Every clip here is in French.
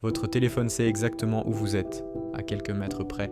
Votre téléphone sait exactement où vous êtes, à quelques mètres près,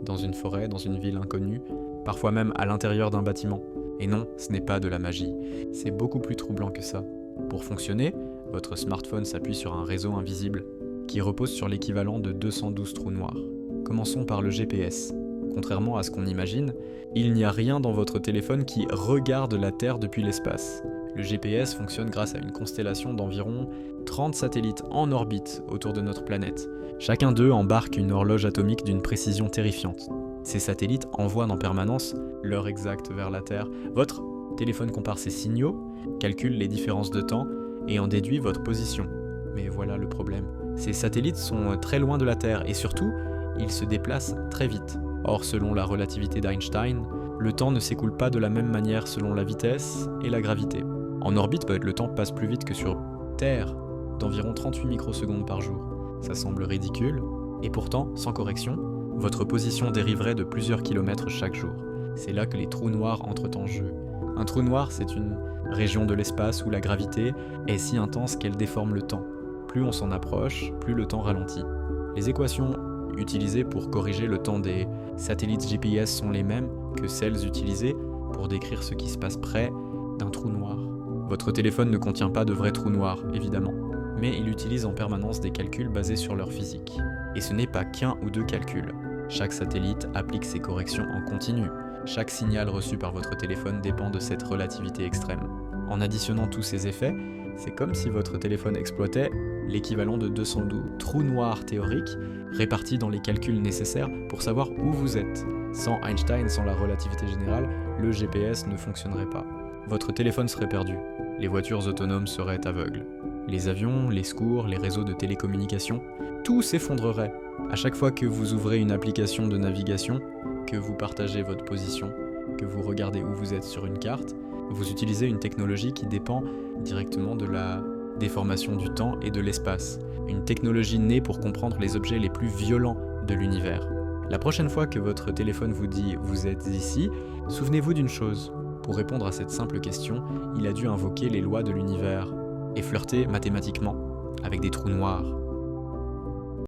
dans une forêt, dans une ville inconnue, parfois même à l'intérieur d'un bâtiment. Et non, ce n'est pas de la magie, c'est beaucoup plus troublant que ça. Pour fonctionner, votre smartphone s'appuie sur un réseau invisible, qui repose sur l'équivalent de 212 trous noirs. Commençons par le GPS. Contrairement à ce qu'on imagine, il n'y a rien dans votre téléphone qui regarde la Terre depuis l'espace. Le GPS fonctionne grâce à une constellation d'environ 30 satellites en orbite autour de notre planète. Chacun d'eux embarque une horloge atomique d'une précision terrifiante. Ces satellites envoient en permanence l'heure exacte vers la Terre. Votre téléphone compare ces signaux, calcule les différences de temps et en déduit votre position. Mais voilà le problème. Ces satellites sont très loin de la Terre et surtout, ils se déplacent très vite. Or, selon la relativité d'Einstein, le temps ne s'écoule pas de la même manière selon la vitesse et la gravité. En orbite, le temps passe plus vite que sur Terre, d'environ 38 microsecondes par jour. Ça semble ridicule, et pourtant, sans correction, votre position dériverait de plusieurs kilomètres chaque jour. C'est là que les trous noirs entrent en jeu. Un trou noir, c'est une région de l'espace où la gravité est si intense qu'elle déforme le temps. Plus on s'en approche, plus le temps ralentit. Les équations utilisées pour corriger le temps des satellites GPS sont les mêmes que celles utilisées pour décrire ce qui se passe près d'un trou noir. Votre téléphone ne contient pas de vrais trous noirs, évidemment, mais il utilise en permanence des calculs basés sur leur physique. Et ce n'est pas qu'un ou deux calculs. Chaque satellite applique ses corrections en continu. Chaque signal reçu par votre téléphone dépend de cette relativité extrême. En additionnant tous ces effets, c'est comme si votre téléphone exploitait l'équivalent de 212 trous noirs théoriques répartis dans les calculs nécessaires pour savoir où vous êtes. Sans Einstein, sans la relativité générale, le GPS ne fonctionnerait pas. Votre téléphone serait perdu. Les voitures autonomes seraient aveugles. Les avions, les secours, les réseaux de télécommunications, tout s'effondrerait. À chaque fois que vous ouvrez une application de navigation, que vous partagez votre position, que vous regardez où vous êtes sur une carte, vous utilisez une technologie qui dépend directement de la déformation du temps et de l'espace. Une technologie née pour comprendre les objets les plus violents de l'univers. La prochaine fois que votre téléphone vous dit « vous êtes ici », souvenez-vous d'une chose. Pour répondre à cette simple question, il a dû invoquer les lois de l'univers et flirter mathématiquement avec des trous noirs.